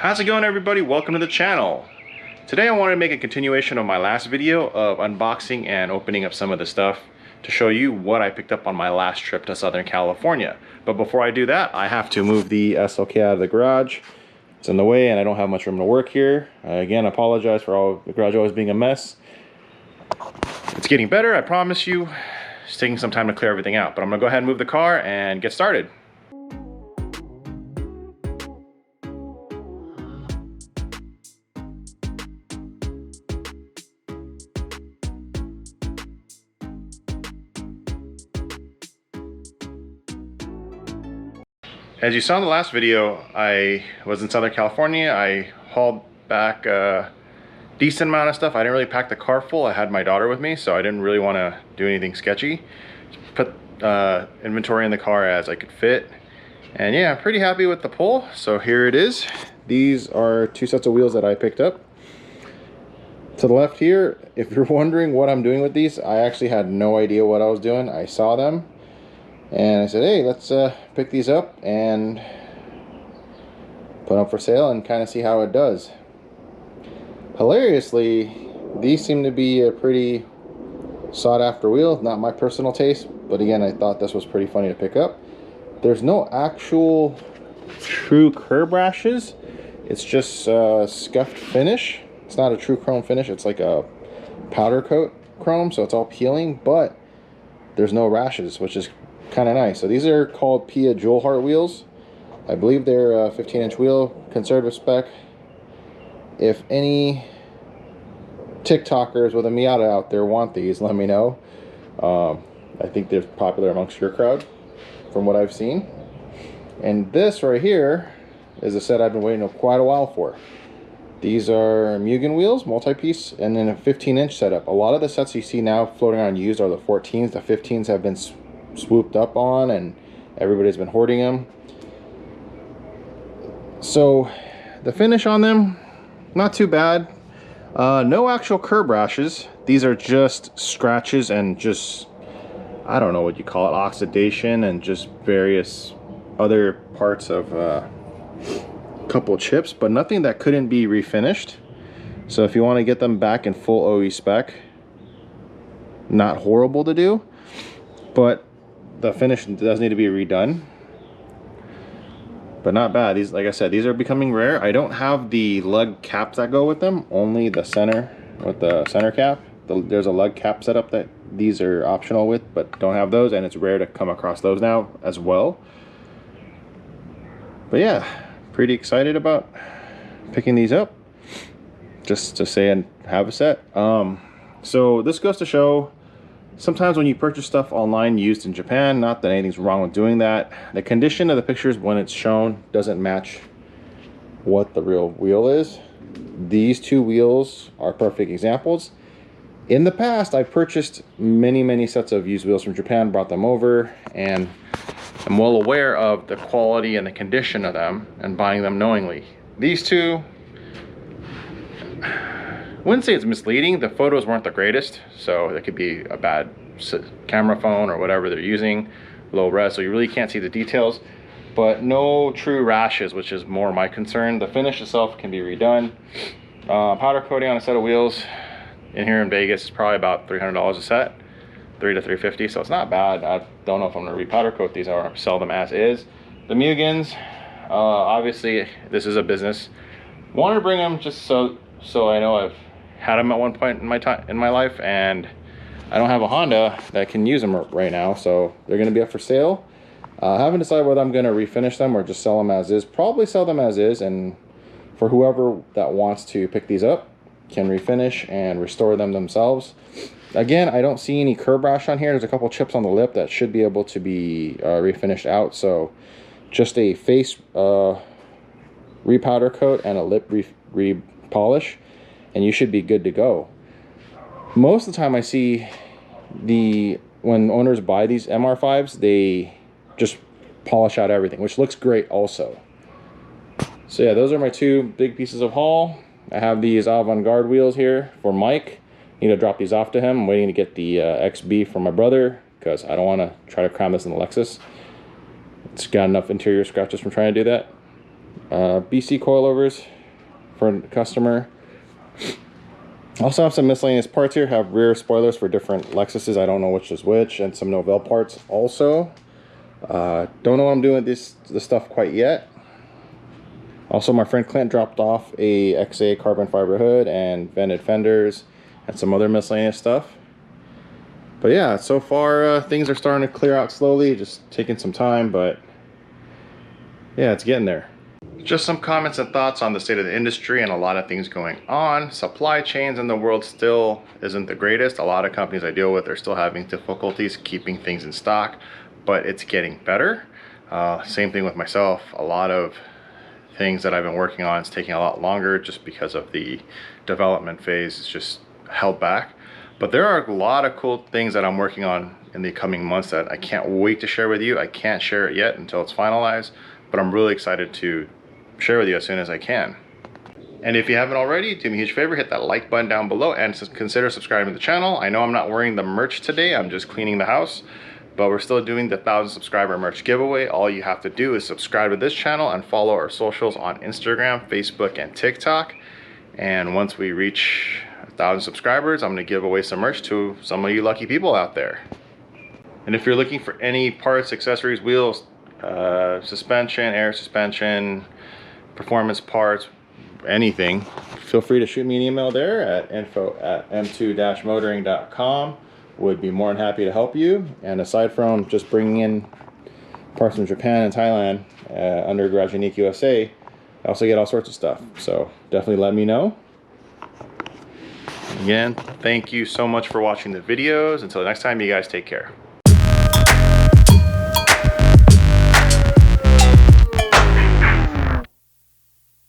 How's it going, everybody? Welcome to the channel. Today I wanted to make a continuation of my last video of unboxing and opening up some of the stuff to show you what I picked up on my last trip to Southern California. But before I do that, I have to move the SLK out of the garage. It's in the way and I don't have much room to work here. Again, I apologize for all the garage always being a mess. It's getting better, I promise you. It's taking some time to clear everything out, but I'm gonna go ahead and move the car and get started. As you saw in the last video, I was in Southern California. I hauled back a decent amount of stuff. I didn't really pack the car full. I had my daughter with me, so I didn't really want to do anything sketchy. Just put inventory in the car as I could fit. And yeah, I'm pretty happy with the pull. So here it is. These are two sets of wheels that I picked up. To the left here, if you're wondering what I'm doing with these, I actually had no idea what I was doing. I saw them. And I said, hey, let's pick these up and put them for sale and kind of see how it does. Hilariously, these seem to be a pretty sought after wheel. Not my personal taste, but again, I thought this was pretty funny to pick up. There's no actual true curb rashes. It's just scuffed finish. It's not a true chrome finish. It's like a powder coat chrome, so it's all peeling, but there's no rashes, which is kind of nice. So these are called Pia Jewel Heart wheels. I believe they're a 15-inch wheel, conservative spec. If any TikTokers with a Miata out there want these, let me know. I think they're popular amongst your crowd from what I've seen. And this right here is a set I've been waiting quite a while for. These are Mugen wheels, multi-piece, and then a 15-inch setup. A lot of the sets you see now floating around used are the 14s. The 15s have been swooped up on and everybody's been hoarding them. So the finish on them, not too bad. No actual curb rashes. These are just scratches and just, I don't know what you call it, oxidation and just various other parts of a couple chips, but nothing that couldn't be refinished. So if you want to get them back in full OE spec, not horrible to do, but the finish does need to be redone, but not bad. These, like I said, these are becoming rare. I don't have the lug caps that go with them, only the center with the center cap. There's a lug cap setup that these are optional with, but don't have those, and it's rare to come across those now as well. But yeah, pretty excited about picking these up, just to say and have a set. So this goes to show, sometimes when you purchase stuff online used in Japan, not that anything's wrong with doing that, the condition of the pictures when it's shown doesn't match what the real wheel is. These two wheels are perfect examples. In the past, I've purchased many sets of used wheels from Japan, brought them over, and I'm well aware of the quality and the condition of them and buying them knowingly. These two, I wouldn't say it's misleading. The photos weren't the greatest, so it could be a bad camera phone or whatever they're using, low res, so you really can't see the details. But no true rashes, which is more my concern. The finish itself can be redone. Powder coating on a set of wheels in here in Vegas is probably about $300 a set, $300 to $350, so it's not bad. I don't know if I'm gonna repowder coat these or sell them as is. The Mugens, obviously this is a business. Wanted to bring them just so I know I've had them at one point in my life, and I don't have a Honda that can use them right now, so they're going to be up for sale. I haven't decided whether I'm going to refinish them or just sell them as is. Probably sell them as is, and for whoever that wants to pick these up can refinish and restore them themselves. Again, I don't see any curb rash on here. There's a couple chips on the lip that should be able to be refinished out, so just a face repowder coat and a lip repolish, and you should be good to go. Most of the time I see when owners buy these MR5s, they just polish out everything, which looks great also. So yeah, those are my two big pieces of haul. I have these Avant-Garde wheels here for Mike. Need to drop these off to him. I'm waiting to get the XB from my brother because I don't want to try to cram this in the Lexus. It's got enough interior scratches from trying to do that. BC coilovers for a customer. Also have some miscellaneous parts here. Have rear spoilers for different Lexuses. I don't know which is which, and some Novell parts also. Don't know what I'm doing with this stuff quite yet. Also, my friend Clint dropped off a XA carbon fiber hood and vented fenders and some other miscellaneous stuff. But yeah, so far things are starting to clear out slowly, just taking some time, but yeah, it's getting there. Just some comments and thoughts on the state of the industry and a lot of things going on. Supply chains in the world still isn't the greatest. A lot of companies I deal with are still having difficulties keeping things in stock, but it's getting better. Same thing with myself. A lot of things that I've been working on is taking a lot longer just because of the development phase is just held back. But there are a lot of cool things that I'm working on in the coming months that I can't wait to share with you. I can't share it yet until it's finalized, but I'm really excited to share with you as soon as I can. And if you haven't already, do me a huge favor, hit that like button down below and consider subscribing to the channel. I know I'm not wearing the merch today, I'm just cleaning the house, but we're still doing the 1,000 subscriber merch giveaway. All you have to do is subscribe to this channel and follow our socials on Instagram, Facebook, and TikTok. And once we reach 1,000 subscribers, I'm gonna give away some merch to some of you lucky people out there. And if you're looking for any parts, accessories, wheels, suspension, air suspension, performance parts, anything, feel free to shoot me an email there at info@m2-motoring.com. Would be more than happy to help you. And aside from just bringing in parts from Japan and Thailand under Garage Unique USA, I also get all sorts of stuff. So definitely let me know. Again, thank you so much for watching the videos. Until next time, you guys take care.